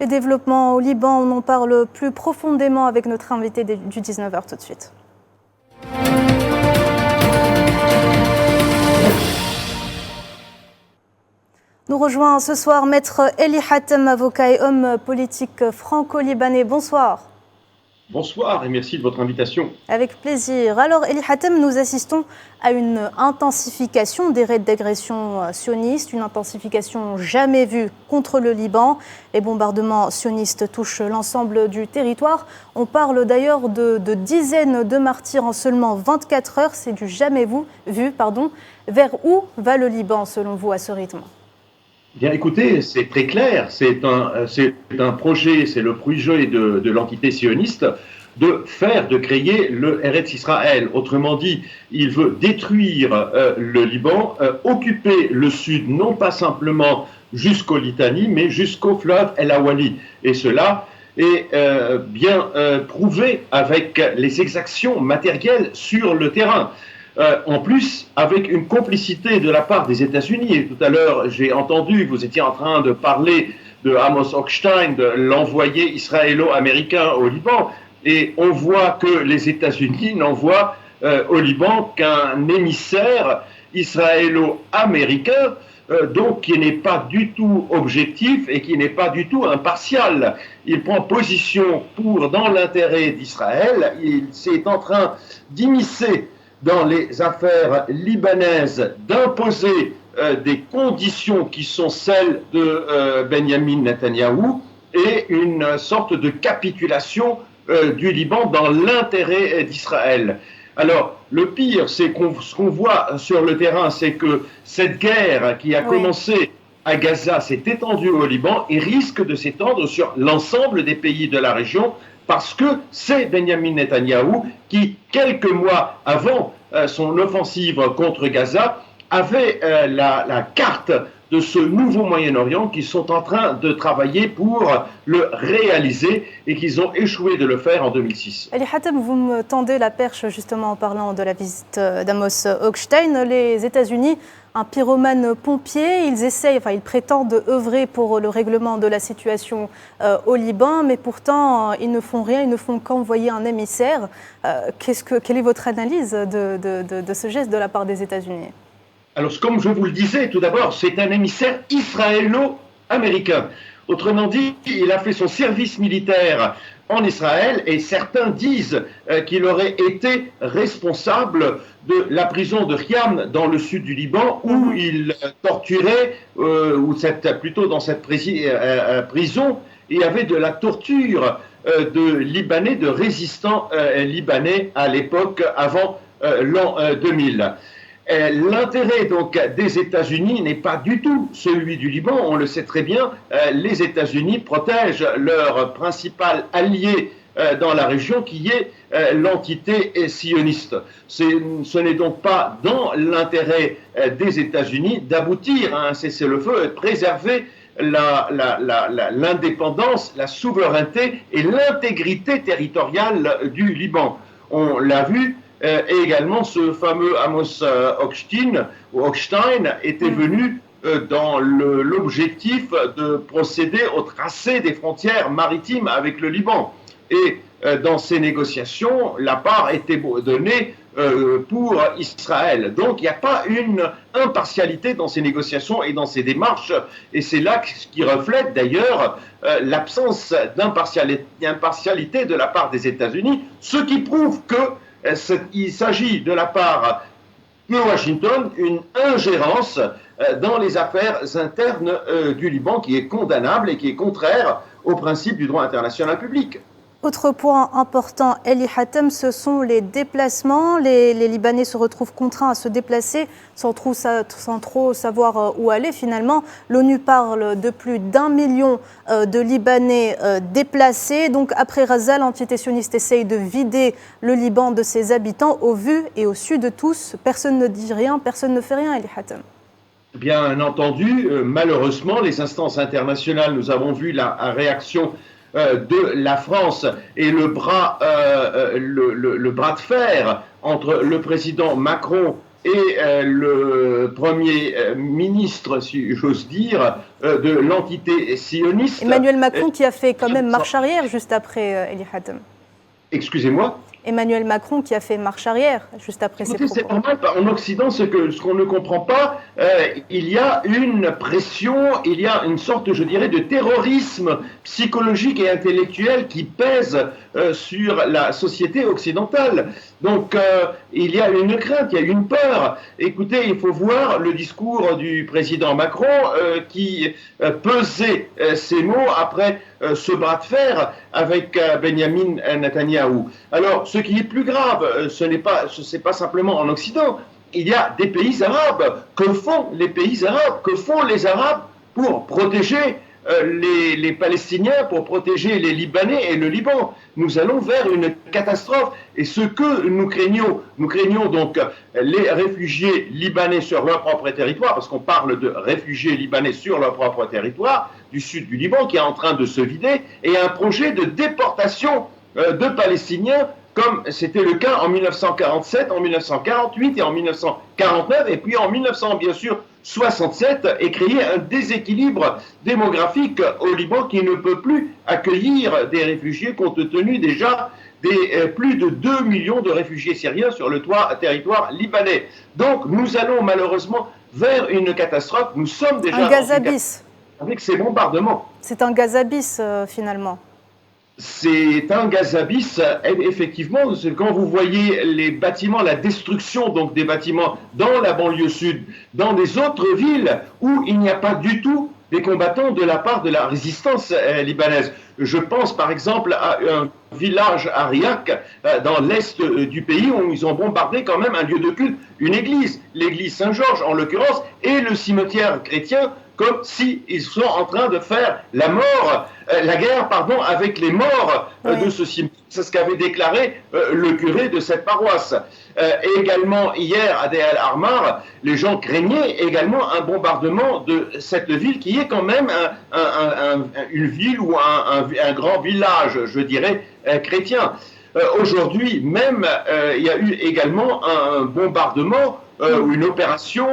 Les développements au Liban, on en parle plus profondément avec notre invité du 19h tout de suite. Nous rejoint ce soir Maître Eli Hatem, avocat et homme politique franco-libanais. Bonsoir. Bonsoir et merci de votre invitation. Avec plaisir. Alors Eli Hatem, nous assistons à une intensification des raids d'agression sionistes, une intensification jamais vue contre le Liban. Les bombardements sionistes touchent l'ensemble du territoire. On parle d'ailleurs de dizaines de martyrs en seulement 24 heures. C'est du jamais vu. Vers où va le Liban selon vous à ce rythme ? Bien écoutez, c'est très clair, c'est un projet, c'est le projet de l'entité sioniste de créer le Eretz Israël. Autrement dit, il veut détruire le Liban, occuper le sud, non pas simplement jusqu'au Litani, mais jusqu'au fleuve El Awali. Et cela est bien prouvé avec les exactions matérielles sur le terrain. En plus, avec une complicité de la part des États-Unis. Et tout à l'heure, j'ai entendu, vous étiez en train de parler de Amos Hochstein, de l'envoyé israélo-américain au Liban. Et on voit que les États-Unis n'envoient au Liban qu'un émissaire israélo-américain, donc qui n'est pas du tout objectif et qui n'est pas du tout impartial. Il prend position dans l'intérêt d'Israël. Il est en train d'immiscer dans les affaires libanaises, d'imposer des conditions qui sont celles de Benjamin Netanyahou et une sorte de capitulation du Liban dans l'intérêt d'Israël. Alors, le pire, c'est ce qu'on voit sur le terrain, c'est que cette guerre qui a commencé à Gaza s'est étendue au Liban et risque de s'étendre sur l'ensemble des pays de la région, parce que c'est Benjamin Netanyahou qui, quelques mois avant son offensive contre Gaza, avait la carte de ce nouveau Moyen-Orient qu'ils sont en train de travailler pour le réaliser et qu'ils ont échoué de le faire en 2006. Eli Hatem, vous me tendez la perche justement en parlant de la visite d'Amos Hochstein. Les États-Unis, un pyromane pompier, ils prétendent œuvrer pour le règlement de la situation au Liban, mais pourtant ils ne font rien, ils ne font qu'envoyer un émissaire. Quelle est votre analyse de ce geste de la part des États-Unis ? Alors, comme je vous le disais, tout d'abord, c'est un émissaire israélo-américain. Autrement dit, il a fait son service militaire en Israël et certains disent qu'il aurait été responsable de la prison de Khiam dans le sud du Liban où il torturait, plutôt dans cette prison, il y avait de la torture de Libanais, de résistants libanais à l'époque avant l'an 2000. L'intérêt donc des États-Unis n'est pas du tout celui du Liban, on le sait très bien. Les États-Unis protègent leur principal allié dans la région qui est l'entité sioniste. Ce n'est donc pas dans l'intérêt des États-Unis d'aboutir à un cessez-le-feu et de préserver l'indépendance, la souveraineté et l'intégrité territoriale du Liban. On l'a vu. Et également, ce fameux Amos Hochstein était venu dans l'objectif de procéder au tracé des frontières maritimes avec le Liban. Et dans ces négociations, la part était donnée pour Israël. Donc, il n'y a pas une impartialité dans ces négociations et dans ces démarches. Et c'est là ce qui reflète d'ailleurs l'absence d'impartialité de la part des États-Unis, ce qui prouve qu'il s'agit de la part de Washington une ingérence dans les affaires internes du Liban qui est condamnable et qui est contraire aux principes du droit international public. Autre point important, Eli Hatem, ce sont les déplacements. Les Libanais se retrouvent contraints à se déplacer sans trop savoir où aller finalement. L'ONU parle de plus d'1 million de Libanais déplacés. Donc après Raza, l'entité sioniste essaye de vider le Liban de ses habitants. Au vu et au su de tous, personne ne dit rien, personne ne fait rien, Eli Hatem. Bien entendu, malheureusement, les instances internationales, nous avons vu la réaction de la France et le bras de fer entre le président Macron et le premier ministre, si j'ose dire, de l'entité sioniste. Emmanuel Macron qui a fait quand même marche arrière juste après Eli Hatem. Excusez-moi. Emmanuel Macron qui a fait marche arrière juste après ses propos. C'est normal, en Occident, ce qu'on ne comprend pas, il y a une pression, il y a une sorte, je dirais, de terrorisme psychologique et intellectuel qui pèse sur la société occidentale. Donc, il y a une crainte, il y a une peur. Écoutez, il faut voir le discours du président Macron qui pesait ses mots après ce bras de fer avec Benjamin Netanyahou. Alors, ce qui est plus grave, ce n'est pas simplement en Occident. Il y a des pays arabes. Que font les pays arabes? Que font les Arabes pour protéger les Palestiniens, pour protéger les Libanais et le Liban? Nous allons vers une catastrophe. Et ce que nous craignons donc les réfugiés libanais sur leur propre territoire, parce qu'on parle de réfugiés libanais sur leur propre territoire, du sud du Liban, qui est en train de se vider, et un projet de déportation de Palestiniens, comme c'était le cas en 1947, en 1948 et en 1949, et puis en 1967, et créer un déséquilibre démographique au Liban qui ne peut plus accueillir des réfugiés compte tenu déjà des plus de 2 millions de réfugiés syriens sur le territoire libanais. Donc nous allons malheureusement vers une catastrophe. Nous sommes déjà un gaz abysse avec ces bombardements. C'est un gaz abysse finalement. C'est un gaz abysse, effectivement, quand vous voyez les bâtiments, la destruction donc des bâtiments dans la banlieue sud, dans des autres villes où il n'y a pas du tout des combattants de la part de la résistance libanaise. Je pense par exemple à un village à Riak, dans l'est du pays, où ils ont bombardé quand même un lieu de culte, une église, l'église Saint-Georges en l'occurrence, et le cimetière chrétien, comme s'ils sont en train de faire la guerre avec les morts de ce cimetière. C'est ce qu'avait déclaré le curé de cette paroisse. Et également, hier, à Deir el-Harmar, les gens craignaient également un bombardement de cette ville qui est quand même une ville ou un grand village, je dirais, chrétien. Aujourd'hui, même, il y a eu également un bombardement ou une opération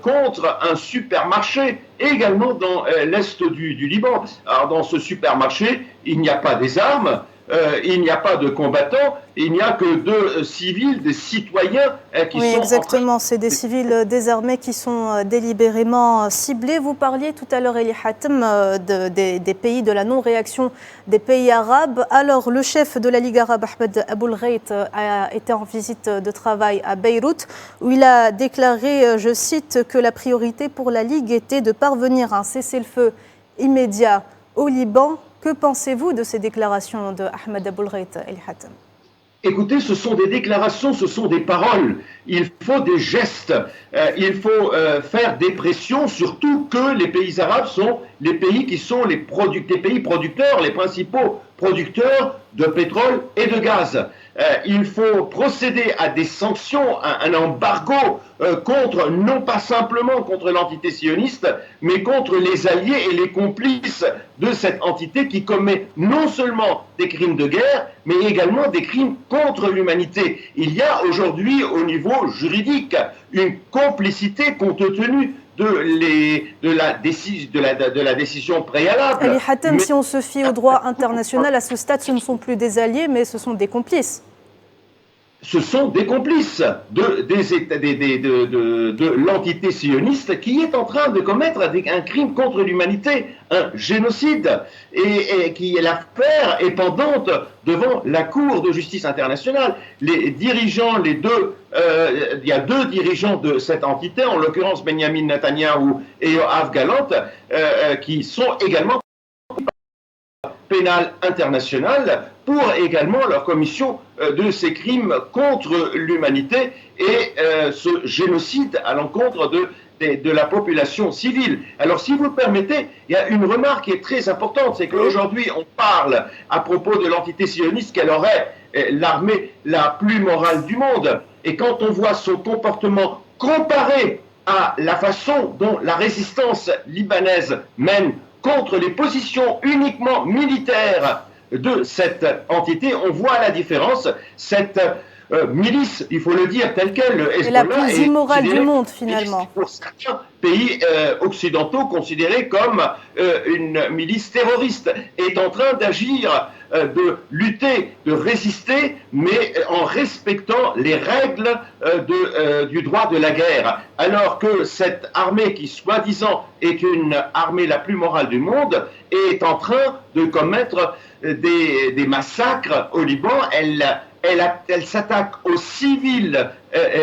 contre un supermarché, également dans l'est du Liban. Alors, dans ce supermarché, il n'y a pas des armes, il n'y a pas de combattants, il n'y a que de civils, des citoyens qui sont... Oui, exactement, c'est des civils désarmés qui sont délibérément ciblés. Vous parliez tout à l'heure, Eli Hatem, des pays, de la non-réaction des pays arabes. Alors, le chef de la Ligue arabe, Ahmed Aboul Ghait, a été en visite de travail à Beyrouth, où il a déclaré, je cite, que la priorité pour la Ligue était de parvenir à un cessez-le-feu immédiat au Liban. Que pensez-vous de ces déclarations de Ahmed Aboul Ghait, Eli Hatem? Écoutez, ce sont des déclarations, ce sont des paroles. Il faut des gestes. Il faut faire des pressions, surtout que les pays arabes sont les pays qui sont les pays producteurs, les principaux producteurs de pétrole et de gaz. Il faut procéder à des sanctions, un embargo contre, non pas simplement contre l'entité sioniste, mais contre les alliés et les complices de cette entité qui commet non seulement des crimes de guerre, mais également des crimes contre l'humanité. Il y a aujourd'hui au niveau juridique une complicité compte tenu de la décision préalable. Eli Hatem, si on se fie au droit international, à ce stade, ce ne sont plus des alliés, mais ce sont des complices. Ce sont des complices de l'entité sioniste qui est en train de commettre un crime contre l'humanité, un génocide, et qui l'affaire est pendante devant la Cour de justice internationale. Les dirigeants, il y a deux dirigeants de cette entité, en l'occurrence Benjamin Netanyahou et Yoav Gallant, qui sont également pénale internationale pour également leur commission de ces crimes contre l'humanité et ce génocide à l'encontre de la population civile. Alors, si vous le permettez, il y a une remarque qui est très importante, c'est qu'aujourd'hui, on parle à propos de l'entité sioniste qu'elle aurait l'armée la plus morale du monde. Et quand on voit son comportement comparé à la façon dont la résistance libanaise mène contre les positions uniquement militaires de cette entité, on voit la différence. Cette milice, il faut le dire tel quel. Le C'est la Hezbollah plus est immorale du considéré monde, finalement. pour certains pays occidentaux considérés comme une milice terroriste, est en train d'agir, de lutter, de résister, mais en respectant les règles du droit de la guerre. Alors que cette armée qui, soi-disant, est une armée la plus morale du monde, est en train de commettre des massacres au Liban. Elle s'attaque aux civils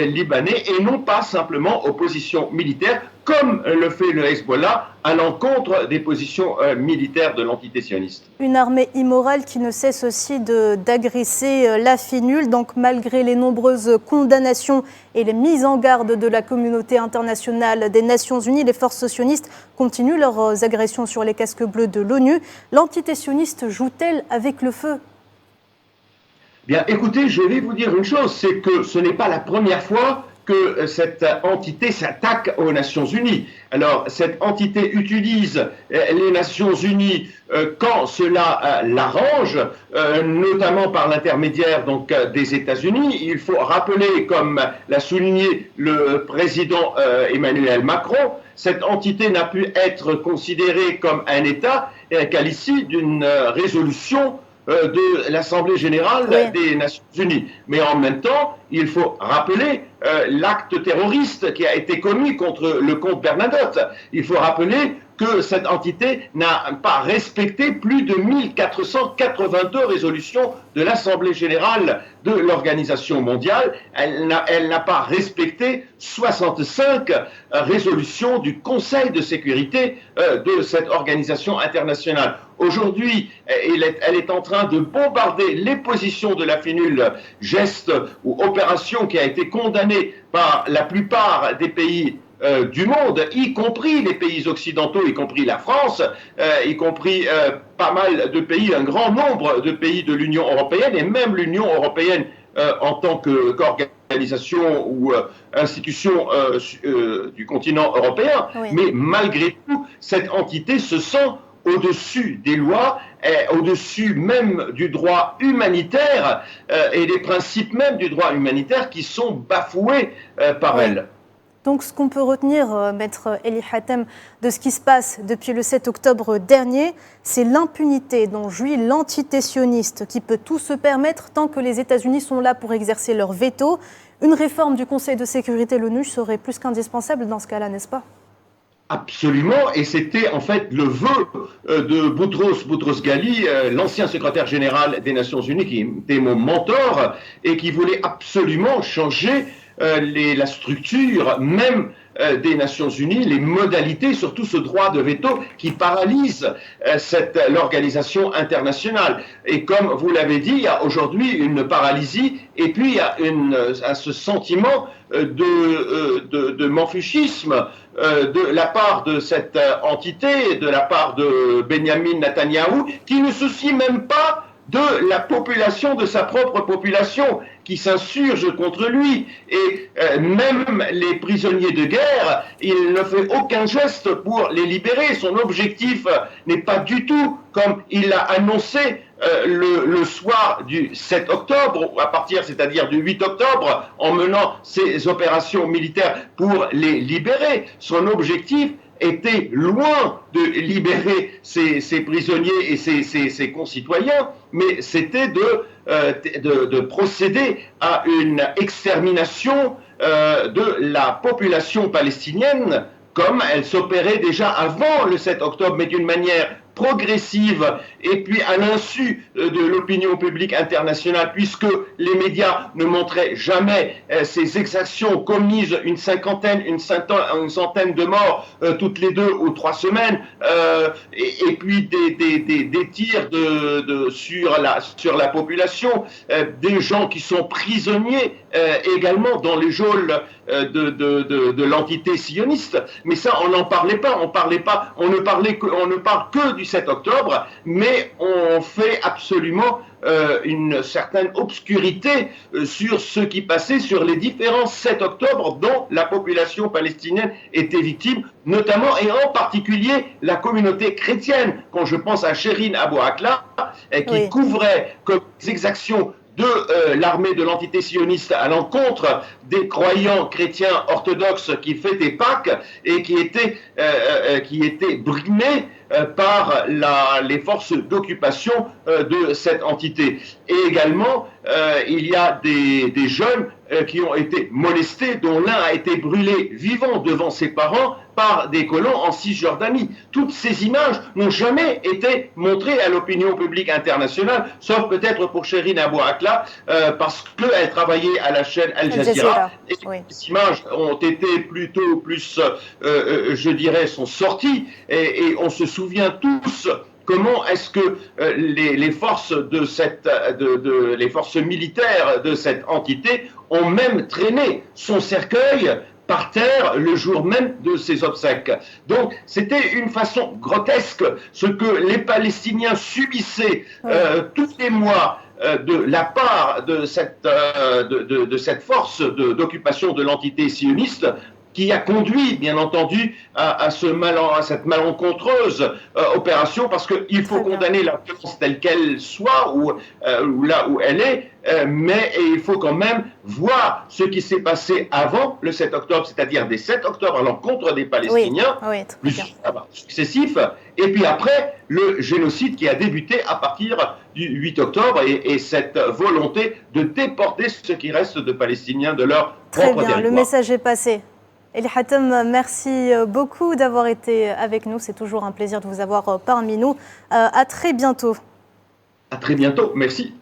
libanais et non pas simplement aux positions militaires, comme le fait le Hezbollah à l'encontre des positions militaires de l'entité sioniste. Une armée immorale qui ne cesse aussi d'agresser la FINUL. Donc malgré les nombreuses condamnations et les mises en garde de la communauté internationale des Nations Unies, les forces sionistes continuent leurs agressions sur les casques bleus de l'ONU. L'entité sioniste joue-t-elle avec le feu ? Bien, écoutez, je vais vous dire une chose, c'est que ce n'est pas la première fois que cette entité s'attaque aux Nations Unies. Alors, cette entité utilise les Nations Unies quand cela l'arrange, notamment par l'intermédiaire donc des États-Unis. Il faut rappeler, comme l'a souligné le président Emmanuel Macron, cette entité n'a pu être considérée comme un État qu'à l'issue d'une résolution de l'Assemblée générale des Nations Unies. Mais en même temps, il faut rappeler l'acte terroriste qui a été commis contre le comte Bernadotte. Il faut rappeler que cette entité n'a pas respecté plus de 1482 résolutions de l'Assemblée générale de l'Organisation mondiale. Elle n'a pas respecté 65 résolutions du Conseil de sécurité de cette organisation internationale. Aujourd'hui, elle est en train de bombarder les positions de la FINUL, geste ou opération qui a été condamnée par la plupart des pays du monde, y compris les pays occidentaux, y compris la France, y compris pas mal de pays, un grand nombre de pays de l'Union européenne, et même l'Union européenne en tant qu'organisation ou institution du continent européen. Oui. Mais malgré tout, cette entité se sent au-dessus des lois, au-dessus même du droit humanitaire et des principes même du droit humanitaire qui sont bafoués par elle. Donc ce qu'on peut retenir, maître Eli Hatem, de ce qui se passe depuis le 7 octobre dernier, c'est l'impunité dont jouit l'entité sioniste qui peut tout se permettre tant que les États-Unis sont là pour exercer leur veto. Une réforme du Conseil de sécurité de l'ONU serait plus qu'indispensable dans ce cas-là, n'est-ce pas ? Absolument, et c'était en fait le vœu de Boutros-Ghali, l'ancien secrétaire général des Nations Unies, qui était mon mentor et qui voulait absolument changer la structure même des Nations Unies, les modalités, surtout ce droit de veto qui paralyse l'organisation internationale. Et comme vous l'avez dit, il y a aujourd'hui une paralysie et puis il y a ce sentiment de manfuchisme de la part de cette entité, de la part de Benyamin Netanyahou, qui ne soucie même pas de la population, de sa propre population, qui s'insurge contre lui. Et même les prisonniers de guerre, il ne fait aucun geste pour les libérer. Son objectif n'est pas du tout, comme il l'a annoncé le soir du 7 octobre, à partir, c'est-à-dire du 8 octobre, en menant ses opérations militaires pour les libérer. Son objectif était loin de libérer ses prisonniers et ses concitoyens, mais c'était de procéder à une extermination de la population palestinienne, comme elle s'opérait déjà avant le 7 octobre, mais d'une manière progressive et puis à l'insu de l'opinion publique internationale, puisque les médias ne montraient jamais ces exactions commises, une centaine de morts toutes les 2 ou 3 semaines, et puis des tirs sur la population, des gens qui sont prisonniers également dans les geôles de l'entité sioniste. Mais ça, on n'en parlait pas, on ne parle que du 7 octobre, mais on fait absolument une certaine obscurité sur ce qui passait sur les différents 7 octobre dont la population palestinienne était victime, notamment et en particulier la communauté chrétienne, quand je pense à Shirin Abu Akleh, qui couvrait comme exactions de l'armée de l'entité sioniste à l'encontre des croyants chrétiens orthodoxes qui fêtaient Pâques et qui étaient brimés par les forces d'occupation de cette entité. Et également, il y a des jeunes qui ont été molestés, dont l'un a été brûlé vivant devant ses parents par des colons en Cisjordanie. Toutes ces images n'ont jamais été montrées à l'opinion publique internationale, sauf peut-être pour Shireen Abu Akleh, parce qu'elle travaillait à la chaîne Al Jazeera. Et ces images ont été plutôt plus, je dirais, sont sorties, et on se souvient tous comment est-ce que les forces les forces militaires de cette entité ont même traîné son cercueil par terre le jour même de ses obsèques. Donc c'était une façon grotesque ce que les Palestiniens subissaient tous les mois de la part de cette force d'occupation de l'entité sioniste, qui a conduit, bien entendu, à cette malencontreuse opération, parce qu'il faut condamner la violence telle qu'elle soit, ou là où elle est, mais il faut quand même voir ce qui s'est passé avant le 7 octobre, c'est-à-dire des 7 octobre à l'encontre des Palestiniens, successifs, et puis après, le génocide qui a débuté à partir du 8 octobre, et cette volonté de déporter ce qui reste de Palestiniens de leur propre territoire. Très bien, le message est passé. Elie Hatem, merci beaucoup d'avoir été avec nous. C'est toujours un plaisir de vous avoir parmi nous. À très bientôt. À très bientôt. Merci.